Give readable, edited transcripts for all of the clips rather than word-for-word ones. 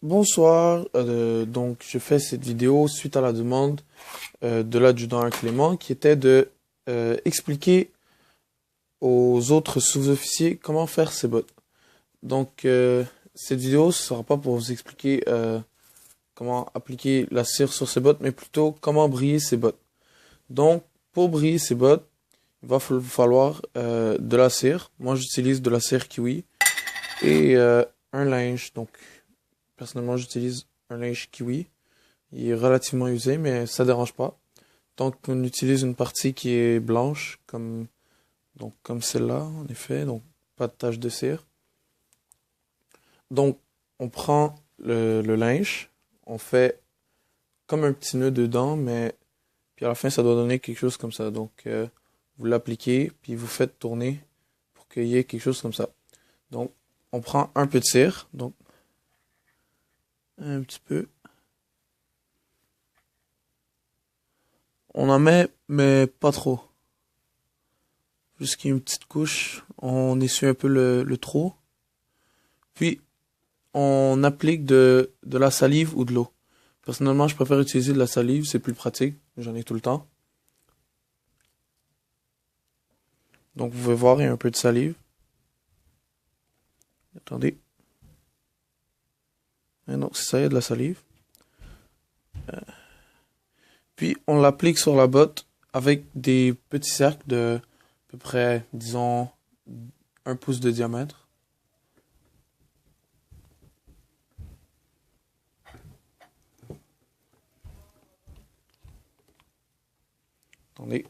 Bonsoir, donc je fais cette vidéo suite à la demande de l'adjudant Clément qui était de expliquer aux autres sous-officiers comment faire ces bottes. Donc cette vidéo ce sera pas pour vous expliquer comment appliquer la cire sur ces bottes, mais plutôt comment briller ces bottes. Donc pour briller ces bottes, il va vous falloir de la cire. Moi j'utilise de la cire kiwi et un linge. Donc personnellement j'utilise un linge kiwi. Il est relativement usé, mais ça dérange pas. Donc, on utilise une partie qui est blanche, comme celle-là, en effet. Donc, pas de tache de cire. Donc, on prend le linge, on fait comme un petit nœud dedans, mais puis à la fin, ça doit donner quelque chose comme ça. Donc, vous l'appliquez, puis vous faites tourner pour qu'il y ait quelque chose comme ça. Donc, on prend un peu de cire, donc un petit peu. On en met, mais pas trop. Juste qu'il y ait une petite couche, on essuie un peu le trou. Puis, on applique de la salive ou de l'eau. Personnellement, je préfère utiliser de la salive, c'est plus pratique. J'en ai tout le temps. Donc, vous pouvez voir, il y a un peu de salive. Attendez. Et non, c'est ça, il y a de la salive. Puis, on l'applique sur la botte avec des petits cercles de à peu près, disons, 1 pouce de diamètre. Attendez.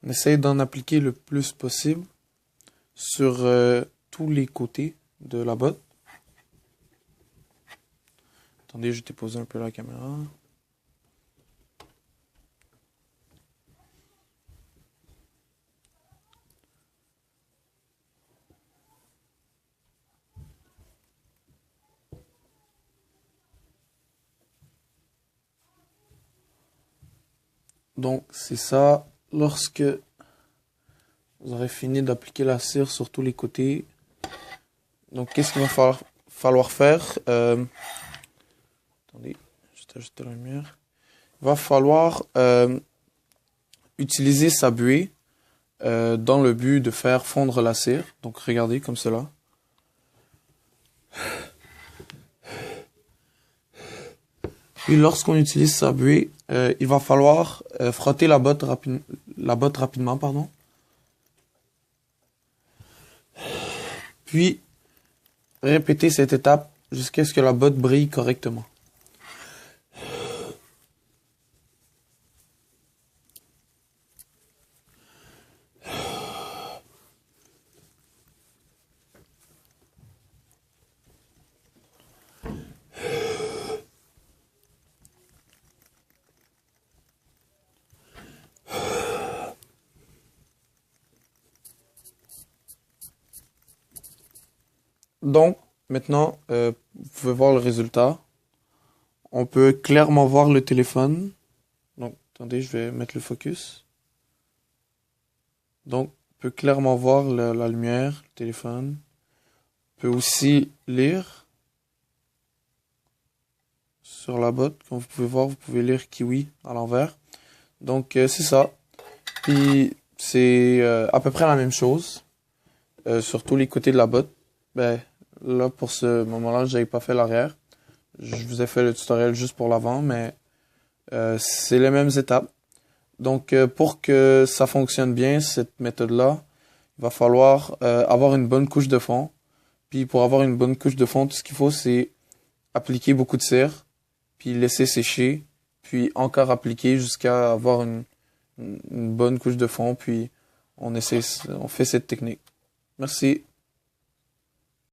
On essaye d'en appliquer le plus possible sur tous les côtés de la botte. Attendez, je vais déposer un peu la caméra. Donc, c'est ça. Lorsque vous aurez fini d'appliquer la cire sur tous les côtés, donc qu'est-ce qu'il va falloir faire attendez, je vais ajouter la lumière. Il va falloir utiliser sa buée dans le but de faire fondre la cire. Donc, regardez comme cela. Puis, lorsqu'on utilise sa buée, il va falloir frotter la botte rapidement, pardon. Puis, répéter cette étape jusqu'à ce que la botte brille correctement. Donc, maintenant, vous pouvez voir le résultat. On peut clairement voir le téléphone. Donc, attendez, je vais mettre le focus. Donc, on peut clairement voir la lumière, le téléphone. On peut aussi lire sur la botte. Comme vous pouvez voir, vous pouvez lire Kiwi à l'envers. Donc, c'est ça. Puis, c'est à peu près la même chose sur tous les côtés de la botte. Ben, là, pour ce moment-là, j'avais pas fait l'arrière. Je vous ai fait le tutoriel juste pour l'avant, mais c'est les mêmes étapes. Donc, pour que ça fonctionne bien, cette méthode-là, il va falloir avoir une bonne couche de fond. Puis, pour avoir une bonne couche de fond, tout ce qu'il faut, c'est appliquer beaucoup de cire, puis laisser sécher, puis encore appliquer jusqu'à avoir une bonne couche de fond, puis on fait cette technique. Merci.